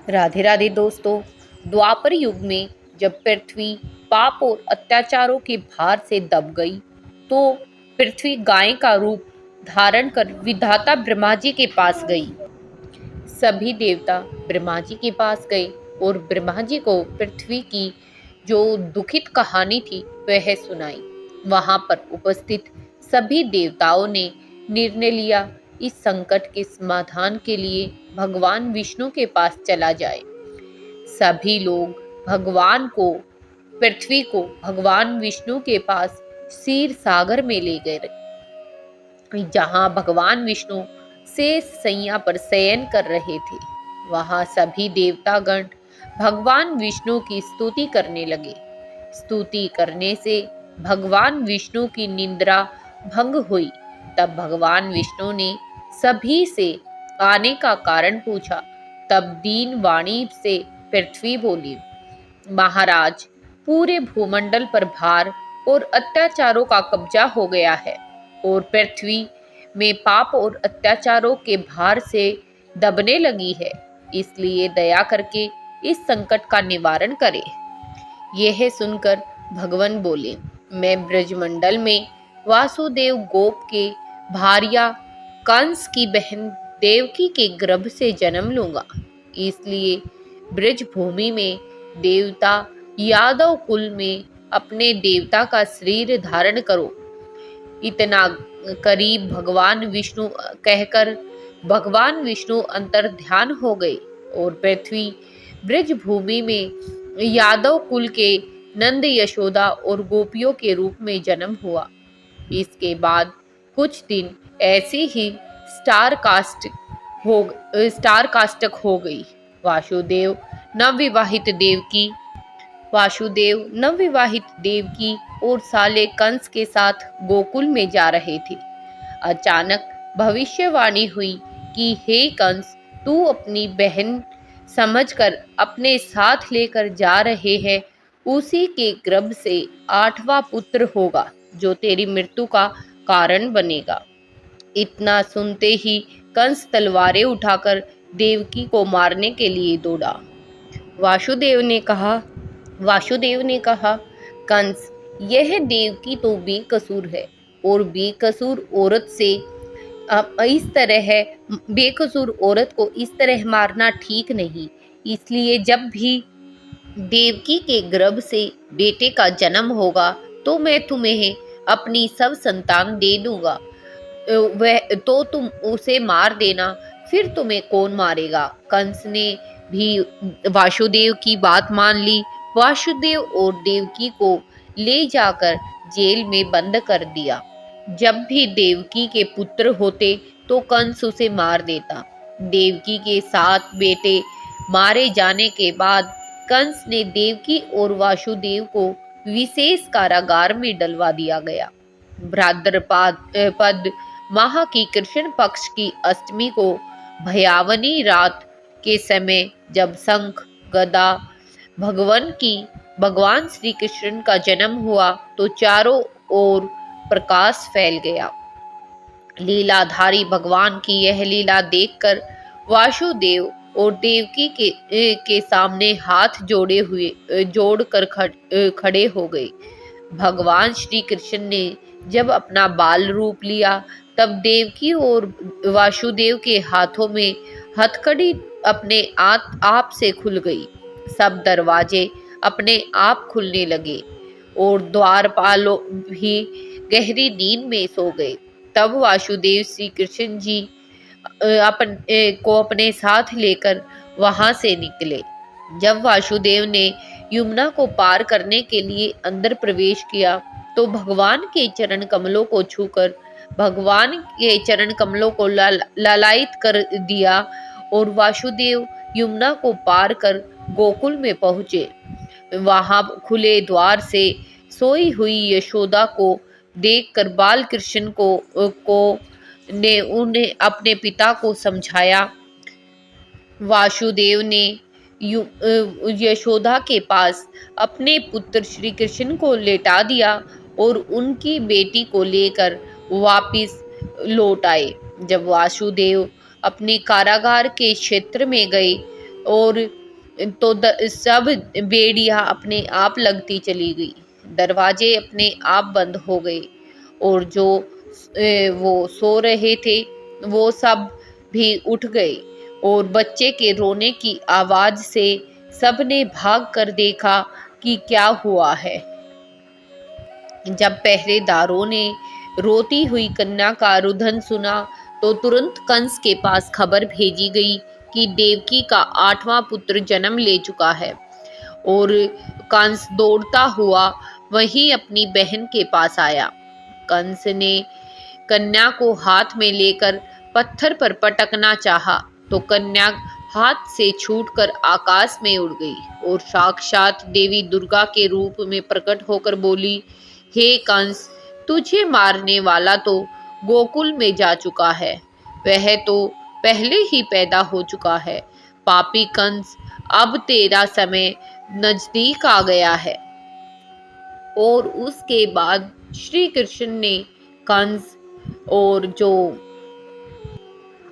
राधे राधे दोस्तों। द्वापर युग में जब पृथ्वी पाप और अत्याचारों के भार से दब गई, तो पृथ्वी गाय का रूप धारण कर विधाता ब्रह्मा जी के पास गई। सभी देवता ब्रह्मा जी के पास गए और ब्रह्मा जी को पृथ्वी की जो दुखित कहानी थी वह सुनाई। वहां पर उपस्थित सभी देवताओं ने निर्णय लिया, इस संकट के समाधान के लिए भगवान विष्णु के पास चला जाए। सभी लोग भगवान को पृथ्वी को भगवान विष्णु के पास क्षीर सागर में ले गए, जहां भगवान विष्णु शेष शैया पर शयन कर रहे थे। वहां सभी देवतागण भगवान विष्णु की स्तुति करने लगे। स्तुति करने से भगवान विष्णु की निंद्रा भंग हुई। तब भगवान विष्णु ने सभी से आने का कारण पूछा। तब दीन वाणी से पृथ्वी बोली, महाराज, पूरे भूमंडल पर भार और अत्याचारों का कब्जा हो गया है और पृथ्वी में पाप और अत्याचारों के भार से दबने लगी है। इसलिए दया करके इस संकट का निवारण करें। यह सुनकर भगवान बोले, मैं ब्रजमंडल में वासुदेव गोप के भार्या कंस की बहन देवकी के गर्भ से जन्म लूंगा। इसलिए ब्रज भूमि में देवता यादव कुल में अपने देवता का शरीर धारण करो। इतना करीब भगवान विष्णु कहकर भगवान विष्णु अंतर ध्यान हो गए और पृथ्वी ब्रज भूमि में यादव कुल के नंद, यशोदा और गोपियों के रूप में जन्म हुआ। इसके बाद कुछ दिन ऐसी ही स्टार कास्टक हो गई। वासुदेव नवविवाहित देवकी और साले कंस के साथ गोकुल में जा रहे थे। अचानक भविष्यवाणी हुई कि हे कंस, तू अपनी बहन समझकर अपने साथ लेकर जा रहे हैं, उसी के गर्भ से 8वां पुत्र होगा जो तेरी मृत्यु का कारण बनेगा। इतना सुनते ही कंस तलवारें उठाकर देवकी को मारने के लिए दौड़ा। वासुदेव ने कहा, कंस, यह देवकी तो बेकसूर है और बेकसूर औरत को इस तरह मारना ठीक नहीं। इसलिए जब भी देवकी के गर्भ से बेटे का जन्म होगा तो मैं तुम्हें अपनी सब संतान दे दूंगा। वह तो तुम उसे मार देना, फिर तुम्हें कौन मारेगा। कंस ने भी वासुदेव की बात मान ली। वासुदेव और देवकी को ले जाकर जेल में बंद कर दिया। जब भी देवकी के पुत्र होते तो कंस उसे मार देता। देवकी के 7 बेटे मारे जाने के बाद कंस ने देवकी और वासुदेव को विशेष कारागार में डलवा दिया गया। भाद्रपद माह की कृष्ण पक्ष की अष्टमी को भयावनी रात के समय जब शंख गदा भगवान श्री कृष्ण का जन्म हुआ तो चारों ओर प्रकाश फैल गया। लीलाधारी भगवान की यह लीला देखकर वासुदेव और देवकी के सामने हाथ जोड़कर खड़े हो गए। भगवान श्री कृष्ण ने जब अपना बाल रूप लिया तब देवकी और वासुदेव के हाथों में हथकड़ी अपने आप से खुल गई। सब दरवाजे अपने आप खुलने लगे और द्वारपालों भी गहरी नींद में सो गए। तब वासुदेव श्री कृष्ण जी को अपने साथ लेकर वहां से निकले। जब वासुदेव ने यमुना को पार करने के लिए अंदर प्रवेश किया तो भगवान के चरण कमलों को छूकर भगवान के चरण कमलों को लालायित कर दिया और वासुदेव यमुना को पार कर गोकुल में पहुंचे। वहां खुले द्वार से सोई हुई यशोदा को देखकर बाल कृष्ण ने उन्हें अपने पिता को समझाया। वासुदेव ने यशोदा के पास अपने पुत्र श्री कृष्ण को लेटा दिया और उनकी बेटी को लेकर वापिस लौट आए। जब वासुदेव अपने कारागार के क्षेत्र में गए और तो सब बेड़ियां अपने आप लगती चली गई, दरवाजे अपने आप बंद हो गए, और जो वो सो रहे थे वो सब भी उठ गए, और बच्चे के रोने की आवाज से सबने भाग कर देखा कि क्या हुआ है। जब पहरेदारों ने रोती हुई कन्या का रुदन सुना तो तुरंत कंस के पास खबर भेजी गई कि देवकी का 8वां पुत्र जन्म ले चुका है। और कंस दौड़ता हुआ वहीं अपनी बहन के पास आया। कंस ने कन्या को हाथ में लेकर पत्थर पर पटकना चाहा तो कन्या हाथ से छूटकर आकाश में उड़ गई और साक्षात देवी दुर्गा के रूप में प्रकट होकर बोली, हे कंस, तुझे मारने वाला तो गोकुल में जा चुका है, वह तो पहले ही पैदा हो चुका है। पापी कंस, अब तेरा समय नजदीक आ गया है। और उसके बाद श्री कृष्ण ने कंस और जो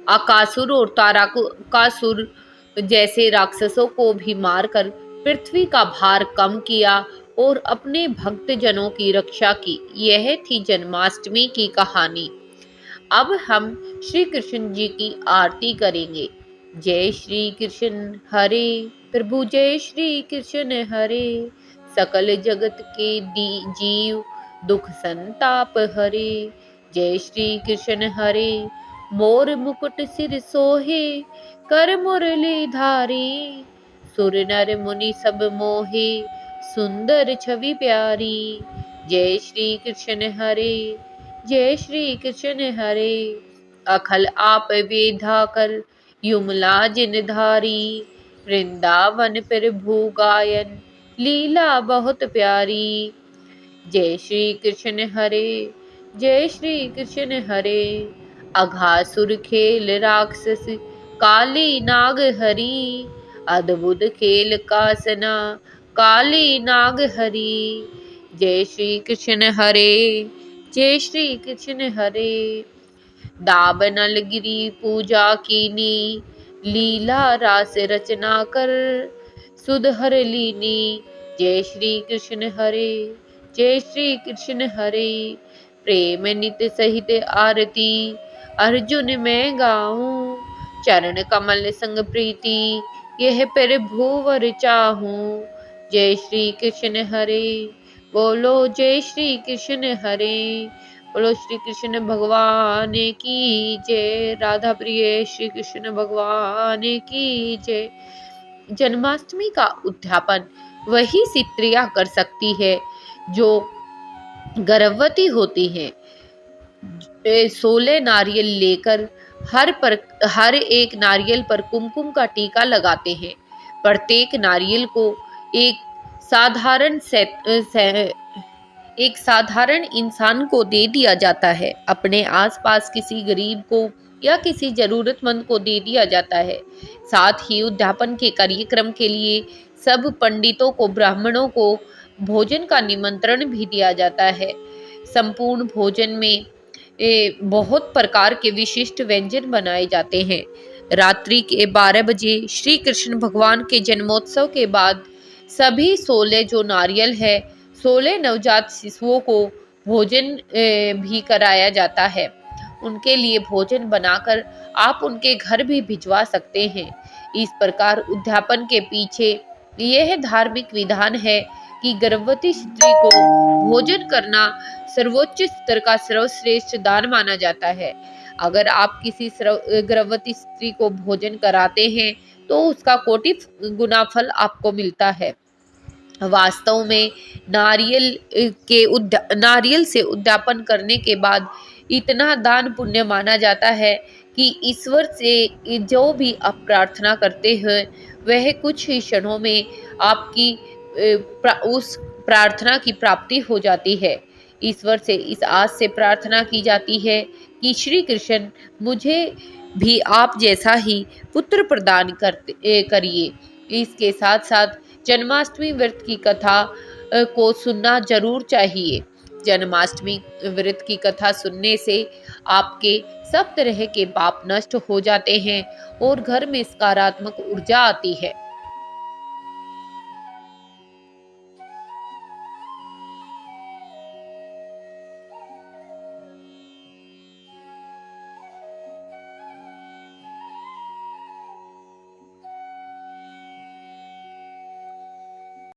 अकासुर और तारकासुर जैसे राक्षसों को भी मारकर पृथ्वी का भार कम किया और अपने भक्तजनों की रक्षा की। यह थी जन्माष्टमी की कहानी। अब हम श्री कृष्ण जी की आरती करेंगे। जय श्री कृष्ण हरे प्रभु, जय श्री कृष्ण हरे, सकल जगत के जीव दुख संताप हरे। जय श्री कृष्ण हरे, मोर मुकुट सिर सोहे, कर मुरली धारी, सुर नर मुनि सब मोहे, सुंदर छवि प्यारी। जय श्री कृष्ण हरे, जय श्री कृष्ण हरे, अखल आप वेधा कर युमला जिन धारी, वृंदावन पर भूगायन लीला बहुत प्यारी। जय श्री कृष्ण हरे, जय श्री कृष्ण हरे, अघासुर खेल राक्षस काली नाग हरी, अद्भुत खेल कासना काली नाग हरी। जय श्री कृष्ण हरे, जय श्री कृष्ण हरे, दाबनल गिरी पूजा कीनी, लीला रास रचना कर सुधर लीनी। जय श्री कृष्ण हरे, जय श्री कृष्ण हरे, प्रेम नित सहित आरती अर्जुन मैं गाऊं, चरण कमल संग प्रीति यह पर भूवर चाहूं। जय श्री कृष्ण हरे, बोलो जय श्री कृष्ण हरे, बोलो श्री कृष्ण भगवान की जय। राधा प्रिय श्री कृष्ण भगवान की जय। जन्माष्टमी का उद्यापन वही स्त्रियां कर सकती है जो गर्भवती होती हैं। 16 नारियल लेकर हर एक नारियल पर कुमकुम का टीका लगाते हैं। प्रत्येक नारियल को एक साधारण इंसान को दे दिया जाता है। अपने आसपास किसी गरीब को या किसी जरूरतमंद को दे दिया जाता है। साथ ही उद्यापन के कार्यक्रम के लिए सब पंडितों को, ब्राह्मणों को भोजन का निमंत्रण भी दिया जाता है। संपूर्ण भोजन में बहुत प्रकार के विशिष्ट व्यंजन बनाए जाते हैं। रात्रि के 12 बजे श्री कृष्ण भगवान के जन्मोत्सव के बाद सभी 16 जो नारियल है, 16 नवजात शिशुओं को भोजन भी कराया जाता है। उनके लिए भोजन बनाकर आप उनके घर भी भिजवा सकते हैं। इस प्रकार उद्यापन के पीछे यह धार्मिक विधान है कि गर्भवती स्त्री को भोजन करना सर्वोच्च स्तर का सर्वश्रेष्ठ दान माना जाता है। अगर आप किसी गर्भवती स्त्री को भोजन कराते हैं तो उसका कोटि गुना फल आपको मिलता है। वास्तव में नारियल से उद्यापन करने के बाद इतना दान पुण्य माना जाता है कि ईश्वर से जो भी आप प्रार्थना करते हैं वह कुछ ही क्षणों में आपकी उस प्रार्थना की प्राप्ति हो जाती है। ईश्वर से इस आस से प्रार्थना की जाती है कि श्री कृष्ण मुझे भी आप जैसा ही पुत्र प्रदान करिए। इसके साथ साथ जन्माष्टमी व्रत की कथा को सुनना जरूर चाहिए। जन्माष्टमी व्रत की कथा सुनने से आपके सब तरह के पाप नष्ट हो जाते हैं और घर में सकारात्मक ऊर्जा आती है।